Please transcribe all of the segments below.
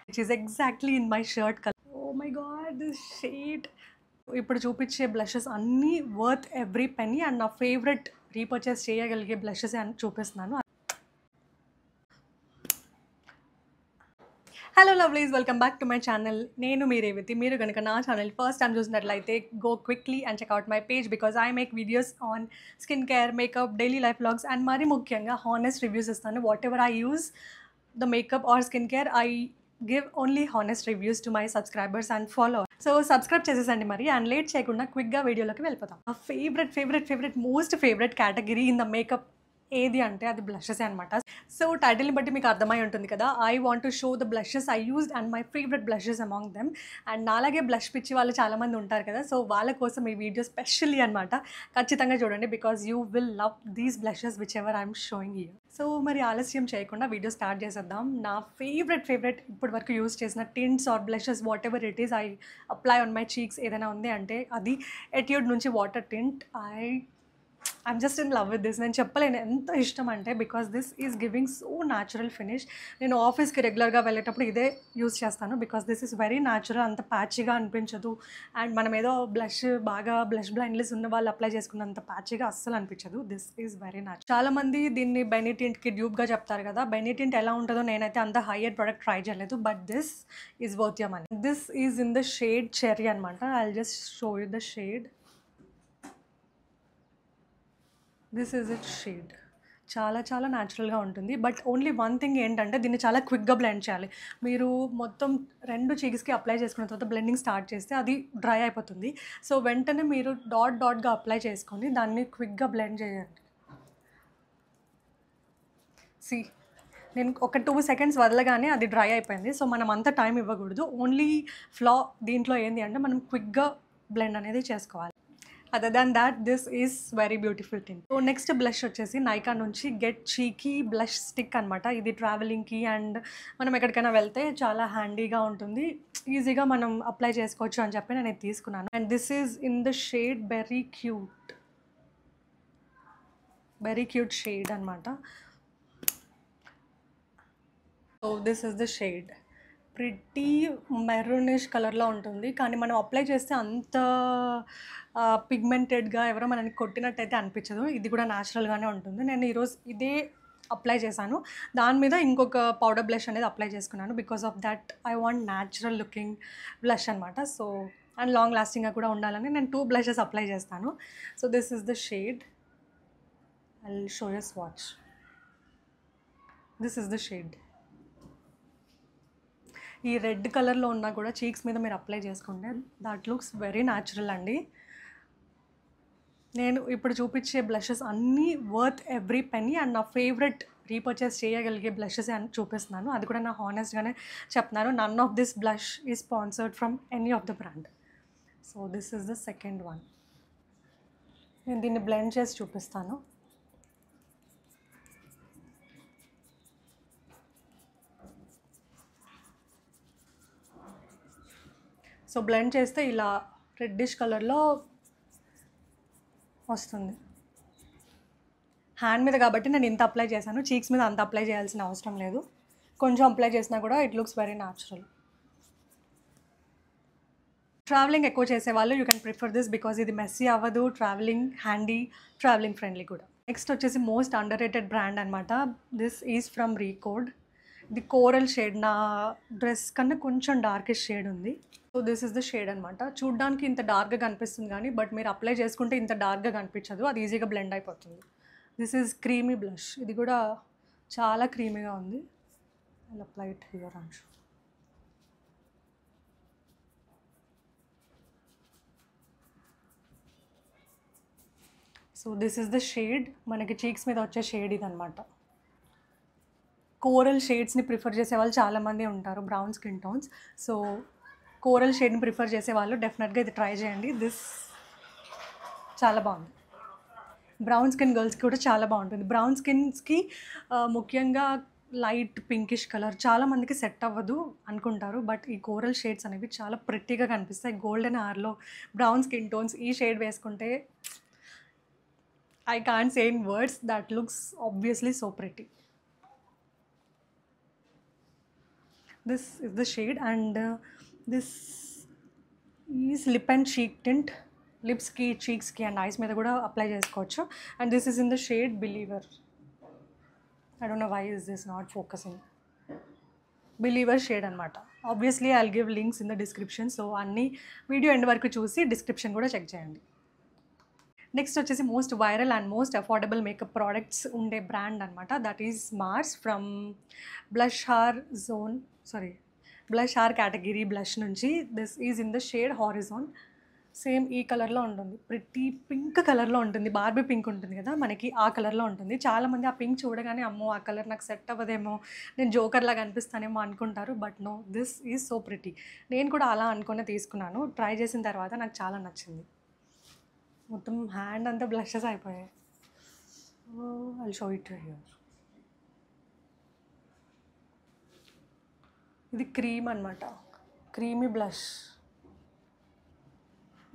Which is exactly in my shirt colour. Oh my God this shade. ఇప్పుడు చూపించే blushes అన్నీ worth every penny and నా favourite repurchase చేయగలిగే blushes అని చూపిస్తున్నాను. Hello lovelies, welcome back to my channel. నేను మీ రేవతి. మీరు కనుక నా ఛానల్ ఫస్ట్ టైం చూసినట్లయితే go quickly and check out my page because I make videos on skin care, makeup, daily life vlogs and మరీ ముఖ్యంగా హానెస్ట్ రివ్యూస్ ఇస్తాను. Whatever I use the makeup or skin care, I give only honest reviews to my subscribers and followers. So subscribe చేసేసండి మరి. And late చేయకుండా క్విక్గా వీడియోలోకి వెళ్ళిపోతాం. ఆ favourite most favourite category in the makeup ఏది అంటే అది బ్లషెస్ అనమాట. సో టైటిల్ని బట్టి మీకు అర్థమై ఉంటుంది కదా. I want to show the blushes I used and my favourite blushes among them. And నాలాగే బ్లష్ పిచ్చి వాళ్ళు చాలామంది ఉంటారు కదా. సో వాళ్ళ కోసం ఈ వీడియో స్పెషల్లీ అనమాట. ఖచ్చితంగా చూడండి because you will love these blushes which ever I'm showing you. So మరి ఆలస్యం చేయకుండా వీడియో స్టార్ట్ చేసేద్దాం. నా ఫేవరెట్ ఇప్పటి వరకు యూజ్ చేసిన tints or blushes whatever it is I apply on my cheeks ఏదైనా ఉంది అంటే అది ఎట్యూడ్ నుంచి water tint. I'm just in love with this. నేను చెప్పలేను ఎంత ఇష్టం అంటే because this is giving so natural finish. నేను ఆఫీస్కి రెగ్యులర్గా వెళ్ళేటప్పుడు ఇదే యూజ్ చేస్తాను because this is very natural. అంత ప్యాచీగా అనిపించదు అండ్ మనం ఏదో బాగా బ్లష్ బ్లైండ్నెస్ ఉన్న వాళ్ళు అప్లై చేసుకున్నంత ప్యాచీగా అస్సలు అనిపించదు. This is very natural. చాలామంది దీన్ని బెనిటింట్కి డ్యూబ్గా చెప్తారు కదా. బెనిటింట్ ఎలా ఉంటుందో నేనైతే అంత హైయర్ ప్రోడక్ట్ ట్రై చేయలేదు, but this is worth your money. This is in the shade cherry అనమాట. I just show you the shade. This is it shade. చాలా న్యాచురల్గా ఉంటుంది. బట్ ఓన్లీ వన్ థింగ్ ఏంటంటే దీన్ని చాలా క్విక్గా బ్లెండ్ చేయాలి. మీరు మొత్తం 2 చీక్స్కి అప్లై చేసుకున్న తర్వాత బ్లెండింగ్ స్టార్ట్ చేస్తే అది డ్రై అయిపోతుంది. సో వెంటనే మీరు డాట్గా అప్లై చేసుకొని దాన్ని క్విక్గా బ్లెండ్ చేయండి. నేను ఒక 2 సెకండ్స్ వదలగానే అది డ్రై అయిపోయింది. సో మనం అంత టైం ఇవ్వకూడదు. ఓన్లీ దీంట్లో ఏంటి అంటే మనం క్విక్గా బ్లెండ్ అనేది చేసుకోవాలి. Other than that this is very beautiful thing. So next blush వచ్చేసి నైకా నుంచి గెట్ చీకీ బ్లష్ స్టిక్ అనమాట. ఇది ట్రావెలింగ్కి అండ్ మనం ఎక్కడికైనా వెళ్తే చాలా హ్యాండీగా ఉంటుంది, ఈజీగా మనం అప్లై చేసుకోవచ్చు అని చెప్పి నేను ఇది తీసుకున్నాను. And this is in the shade very cute shade అనమాట. So this is the shade. Pretty maroonish కలర్లో ఉంటుంది కానీ మనం అప్లై చేస్తే అంత పిగ్మెంటెడ్గా ఎవరో మనని కొట్టినట్టయితే అనిపించదు. ఇది కూడా న్యాచురల్గానే ఉంటుంది. నేను ఈరోజు ఇదే అప్లై చేశాను. దాని మీద ఇంకొక పౌడర్ బ్లష్ అనేది అప్లై చేసుకున్నాను because of that I want natural looking blush అనమాట. సో అండ్ లాంగ్ లాస్టింగ్గా కూడా ఉండాలని నేను 2 బ్లషెస్ అప్లై చేస్తాను. So this is the shade. I will show you swatch. This is the shade. ఈ రెడ్ కలర్లో ఉన్నా కూడా చీక్స్ మీద మీరు అప్లై చేసుకుంటే దట్ లుక్స్ వెరీ న్యాచురల్ అండి. నేను ఇప్పుడు చూపించే బ్లషెస్ అన్నీ వర్త్ ఎవ్రీ పెన్నీ అండ్ నా ఫేవరెట్ రీపర్చేస్ చేయగలిగే బ్లషెస్ అని చూపిస్తున్నాను. అది కూడా నా హానెస్ట్గానే చెప్తున్నాను. None of this blush is sponsored from any of the brand. So this is the second one. నేను దీన్ని బ్లెండ్ చేసి చూపిస్తాను. సో బ్లెండ్ చేస్తే ఇలా రెడ్డిష్ కలర్లో వస్తుంది. హ్యాండ్ మీద కాబట్టి నేను ఇంత అప్లై చేశాను. చీక్స్ మీద అంత అప్లై చేయాల్సిన అవసరం లేదు. కొంచెం అప్లై చేసినా కూడా it looks very natural. Travelling ఎక్కువ చేసేవాళ్ళు you can prefer this because ఇది మెస్సీ అవ్వదు, ట్రావెలింగ్ హ్యాండీ, ట్రావెలింగ్ ఫ్రెండ్లీ కూడా. నెక్స్ట్ వచ్చేసి మోస్ట్ అండర్ రేటెడ్ బ్రాండ్ అనమాట. This is from Recode. ఇది కోరల్ షేడ్. నా డ్రెస్ కన్నా కొంచెం డార్కెస్ట్ షేడ్ ఉంది. So this is the shade అనమాట. చూడ్డానికి ఇంత డార్క్గా కనిపిస్తుంది కానీ బట్ మీరు అప్లై చేసుకుంటే ఇంత డార్క్గా కనిపించదు, అది ఈజీగా బ్లెండ్ అయిపోతుంది. This is creamy blush. ఇది కూడా చాలా క్రీమీగా ఉంది. I'll apply it here and so this is the shade. మనకి చీక్స్ మీద వచ్చే షేడ్ ఇది అనమాట. కోరల్ షేడ్స్ని ప్రిఫర్ చేసే వాళ్ళు చాలామంది ఉంటారు, brown skin tones. So coral షేడ్ని ప్రిఫర్ చేసే వాళ్ళు డెఫినెట్గా ఇది ట్రై చేయండి. దిస్ చాలా బాగుంది. బ్రౌన్ స్కిన్ గర్ల్స్కి కూడా చాలా బాగుంటుంది. బ్రౌన్ స్కిన్స్కి ముఖ్యంగా లైట్ పింకిష్ కలర్ చాలామందికి సెట్ అవ్వదు అనుకుంటారు, బట్ ఈ కోరల్ షేడ్స్ అనేవి చాలా ప్రిట్టీగా కనిపిస్తాయి. గోల్డెన్ హార్లో బ్రౌన్ స్కిన్ టోన్స్ ఈ షేడ్ వేసుకుంటే I can't say in words, that looks obviously so pretty. This is the shade and this is lip and cheek tint. లిప్స్కి, చీక్స్కి అండ్ ఐస్ మీద కూడా అప్లై చేసుకోవచ్చు. And this is in the shade believer. I don't know why is this not focusing. Believer shade అనమాట. Obviously I'll give links in the description. So అన్ని video end వరకు చూసి description కూడా check చేయండి. Next వచ్చేసి most viral and most affordable makeup products ఉండే brand అనమాట. That is Mars from blush her category blush నుంచి. This is in the shade horizon. Same ఈ కలర్లో ఉంటుంది, ప్రిటీ పింక్ కలర్లో ఉంటుంది. బార్బీ పింక్ ఉంటుంది కదా మనకి, ఆ కలర్లో ఉంటుంది. చాలామంది ఆ పింక్ చూడగానే అమ్మో ఆ కలర్ నాకు సెట్ అవ్వదేమో, నేను జోకర్ లాగా అనిపిస్తానేమో అనుకుంటారు. But no, this is so pretty. నేను కూడా అలా అనుకునే తీసుకున్నాను. ట్రై చేసిన తర్వాత నాకు చాలా నచ్చింది. మొత్తం హ్యాండ్ అంతా బ్లషెస్ అయిపోయాయి. I'll show it here. ఇది క్రీమ్ అనమాట, క్రీమీ బ్లష్.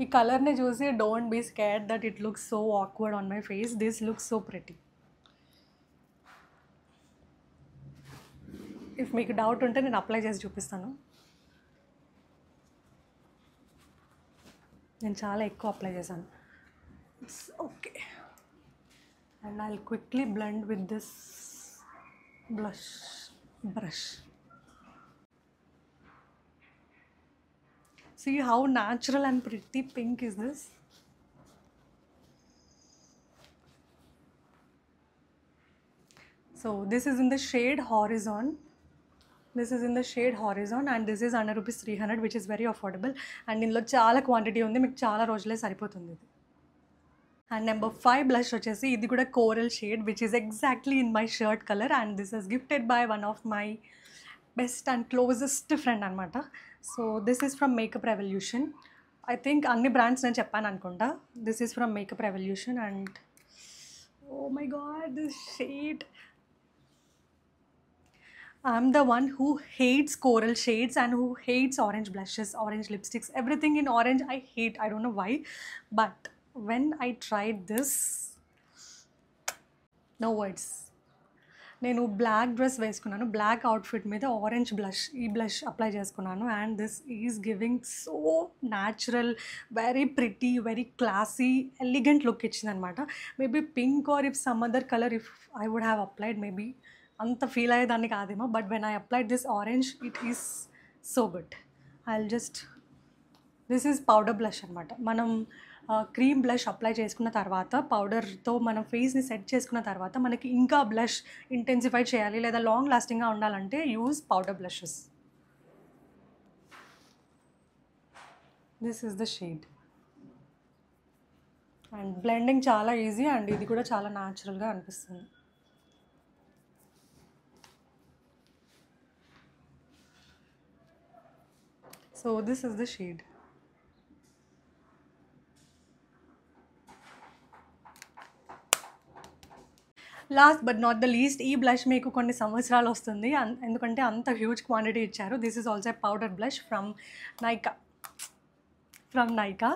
ఈ కలర్ని చూసి don't be scared that it looks so awkward on my face. This looks so pretty. If మీకు డౌట్ ఉంటే నేను అప్లై చేసి చూపిస్తాను. నేను చాలా ఎక్కువ అప్లై చేశాను. It's okay. And I'll quickly blend with this blush brush. See how natural and pretty pink is this. So this is in the shade horizon. This is in the shade horizon and this is under rupees 300, which is very affordable. And ఇందులో చాలా quantity ఉంది, మీకు చాలా రోజులే సరిపోతుంది ఇది. And number 5 blush వచ్చేసి ఇది కూడా coral shade, which is exactly in my shirt colour. And this is gifted by one of my best and closest friend అనమాట. So this is from Makeup Revolution. I think అన్ని brands నేను చెప్పాను అనుకుంటా. This is from Makeup Revolution and oh my God, this shade. I'm the one who hates coral shades and who hates orange blushes, orange lipsticks, everything in orange I hate. I don't know why, but when I tried this, no words. నేను black dress వేసుకున్నాను, black outfit మీద orange blush, ఈ blush apply చేసుకున్నాను. And this is giving so natural, very pretty, very classy, elegant look ఇచ్చిందనమాట. Maybe pink or if some other colour if I would have applied maybe అంత feel అయ్యేదాన్ని కాదేమో. But when I applied this orange it is so good. This is powder blush అనమాట. మనం cream blush apply చేసుకున్న తర్వాత, పౌడర్తో మనం ఫేస్ని set చేసుకున్న తర్వాత మనకి ఇంకా బ్లష్ ఇంటెన్సిఫై చేయాలి లేదా లాంగ్ లాస్టింగ్గా ఉండాలంటే use powder blushes. This is the shade. And blending చాలా ఈజీ అండ్ ఇది కూడా చాలా న్యాచురల్గా అనిపిస్తుంది. So this is the shade. Last but not the least, ఈ బ్లష్ మీకు కొన్ని సంవత్సరాలు వస్తుంది ఎందుకంటే అంత హ్యూజ్ క్వాంటిటీ ఇచ్చారు. This is also powder blush from Nykaa.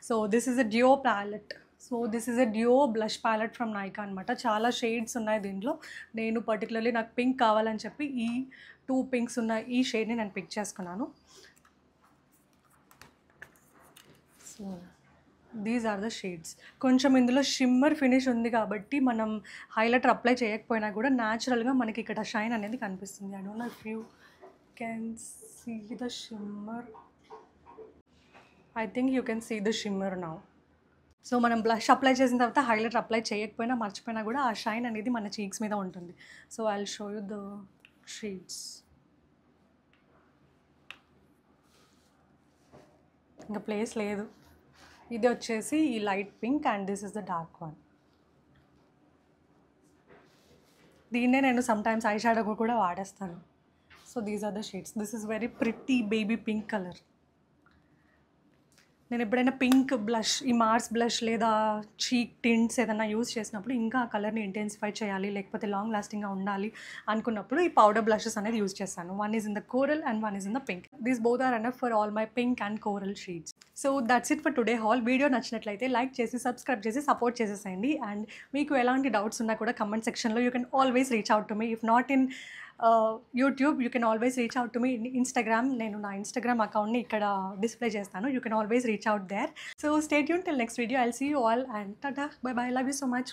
So this is a dew palette. So this is a dew blush palette from Nykaa అనమాట. చాలా షేడ్స్ ఉన్నాయి దీంట్లో. నేను పర్టికులర్లీ నాకు పింక్ కావాలని చెప్పి ఈ 2 పింక్స్ ఉన్న ఈ షేడ్ని నేను పిక్ చేసుకున్నాను. So these are the shades. కొంచెం ఇందులో షిమ్మర్ ఫినిష్ ఉంది కాబట్టి మనం హైలైటర్ అప్లై చేయకపోయినా కూడా న్యాచురల్గా మనకి ఇక్కడ షైన్ అనేది కనిపిస్తుంది. I don't know if you can see the shimmer. I think you can see the shimmer now. So మనం బ్లష్ అప్లై చేసిన తర్వాత హైలైటర్ అప్లై చేయకపోయినా మర్చిపోయినా కూడా ఆ షైన్ అనేది మన చీక్స్ మీద ఉంటుంది. So I will show you the shades. ఇంకా ప్లేస్ లేదు. ఇది వచ్చేసి ఈ light pink and this is the dark one. దీన్నే నేను సమ్టైమ్స్ ఐ షాడోగా కూడా వాడేస్తాను. So these are the shades. This is very pretty baby pink colour. నేను ఎప్పుడైనా పింక్ బ్లష్, ఈ మార్స్ బ్లష్ లేదా చీక్ టింట్స్ ఏదైనా యూజ్ చేసినప్పుడు ఇంకా ఆ కలర్ని ఇంటెన్సిఫై చేయాలి లేకపోతే లాంగ్ లాస్టింగ్గా ఉండాలి అనుకున్నప్పుడు ఈ పౌడర్ బ్లషెస్ అనేది యూజ్ చేస్తాను. One is in the coral and one is in the pink. These both are enough for all my pink and coral shades. So that's it for today haul. Video నచ్చినట్లయితే like చేసి subscribe చేసి support చేసేసేయండి. And మీకు ఎలాంటి doubts ఉన్నా కూడా comment సెక్షన్లో you can always reach out to me. If not in YouTube you can always reach out to me. Instagram, నేను నా ఇన్స్టాగ్రామ్ అకౌంట్ని ఇక్కడ డిస్ప్లే చేస్తాను. You can always reach out there. So stay tuned till next video. I'll see you all and tata, bye bye, love you so much.